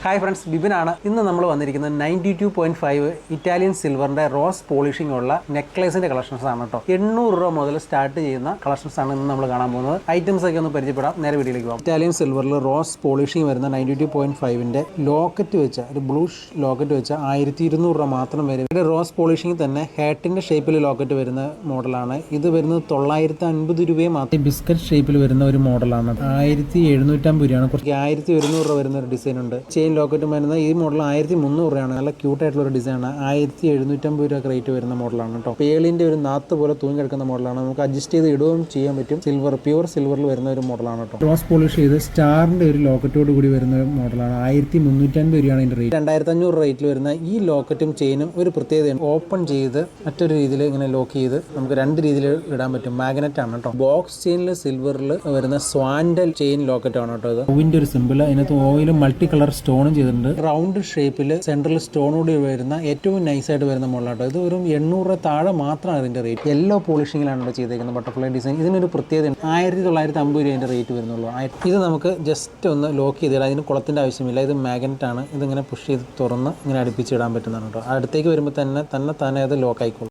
Hi friends, ബിബിനാണ്. ഇന്ന് നമ്മൾ വന്നിരിക്കുന്നത് 92.5 ഇറ്റാലിയൻ സിൽവറിന്റെ റോസ് പോളിഷിംഗ് ഉള്ള നെക്ലേസിന്റെ കളക്ഷൻസ് ആണ് കേട്ടോ. 800 രൂപ മുതൽ സ്റ്റാർട്ട് ചെയ്യുന്ന കളക്ഷൻസ് ആണ് ഇന്ന് നമ്മൾ കാണാൻ പോകുന്നത്. ഐറ്റംസ് ഒക്കെ ഒന്ന് പരിചയപ്പെടാം, നേരെ വീഡിയോയിലേക്ക് പോകാം. ഇറ്റാലിയൻ സിൽവറിൽ റോസ് പോളിഷിംഗ് വരുന്ന 92.5ന്റെ ലോക്കറ്റ് വെച്ച ഒരു ബ്ലൂ ലോക്കറ്റ് വെച്ച 1200 രൂപ മാത്രം വരും. ഇത് റോസ് പോളിഷിംഗ് തന്നെ ഹാറ്റിന്റെ ഷേപ്പിൽ ലോക്കറ്റ് വരുന്ന മോഡലാണ്. ഇത് വരുന്നത് 950 രൂപയെ മാത്രം. ബിസ്ക്കറ്റ് ഷേപ്പിൽ വരുന്ന ഒരു മോഡലാണ്. 1750 രൂപയാണ്. കുറച്ച് 1100 രൂപ വരുന്ന ഒരു ഡിസൈൻ ഉണ്ട്. ചെയിൻ ലോക്കറ്റ് വരുന്നത് ഈ മോഡൽ 1300 രൂപയാണ്. നല്ല ക്യൂട്ടായിട്ടുള്ള ഒരു ഡിസൈനാണ്. 1750 രൂപ റേറ്റ് വരുന്ന മോഡലാണ് കേട്ടോ. പേളിന്റെ ഒരു നാത്ത് പോലെ തൂങ്ങി കിടക്കുന്ന മോഡലാണ്. നമുക്ക് അഡ്ജസ്റ്റ് ചെയ്ത് ഇടുകയും ചെയ്യാൻ പറ്റും. സിൽവർ, പ്യൂർ സിൽവറിൽ വരുന്ന ഒരു മോഡലാണ് കേട്ടോ. റോസ് പോളിഷ് ചെയ്ത് സ്റ്റാറിന്റെ ഒരു ലോക്കറ്റോട് കൂടി വരുന്ന മോഡലാണ്. 1350 രൂപയാണ് ഇതിന്റെ റേറ്റ്. 2500 റേറ്റിൽ വരുന്ന ഈ ലോക്കറ്റും ചെയിനും ഒരു പ്രത്യേകതയാണ്. ഓപ്പൺ ചെയ്ത് മറ്റൊരു രീതിയിൽ ഇങ്ങനെ ലോക്ക് ചെയ്ത് നമുക്ക് രണ്ട് രീതിയിൽ ഇടാൻ പറ്റും. മാഗ്നറ്റ് ആണ് കേട്ടോ. ബോക്സ് ചെയിനിൽ സിൽവറിൽ വരുന്ന സ്വാൻഡൽ ചെയിൻ ലോക്കറ്റ് ആണ് കേട്ടോ. ഇത് ഓവിന്റെ ഒരു സിമ്പിൾ, അതിനകത്ത് ഓയിലും മൾട്ടി കളർ സ്റ്റോണും ചെയ്തിട്ടുണ്ട്. റൗണ്ട് ഷേപ്പിൽ സെൻട്രൽ സ്റ്റോണോട് വരുന്ന ഏറ്റവും നൈസായിട്ട് വരുന്ന മോഡലാട്ടോ. ഇത് ഒരു 800 രൂപ താഴെ മാത്രമാണ് ഇതിന്റെ റേറ്റ്. യെല്ലോ പോളിഷിംഗിലാണ് ഇവിടെ ചെയ്തേക്കുന്നത്. Butterfly design. ഇതിനൊരു പ്രത്യേകത 1950 രൂപ റേറ്റ് വരുന്നുള്ളൂ. ഇത് നമുക്ക് ജസ്റ്റ് ഒന്ന് ലോക്ക് ചെയ്തിടാം. അതിന് കുളത്തിന്റെ ആവശ്യമില്ല. ഇത് മാഗ്നറ്റ് ആണ്. ഇതിങ്ങനെ പുഷ് ചെയ്ത് തുറന്ന് ഇങ്ങനെ അടുപ്പിച്ചിടാൻ പറ്റുന്നതാണ് കേട്ടോ. അടുത്തേക്ക് വരുമ്പോൾ തന്നെ അത് ലോക്ക് ആയിക്കോളും.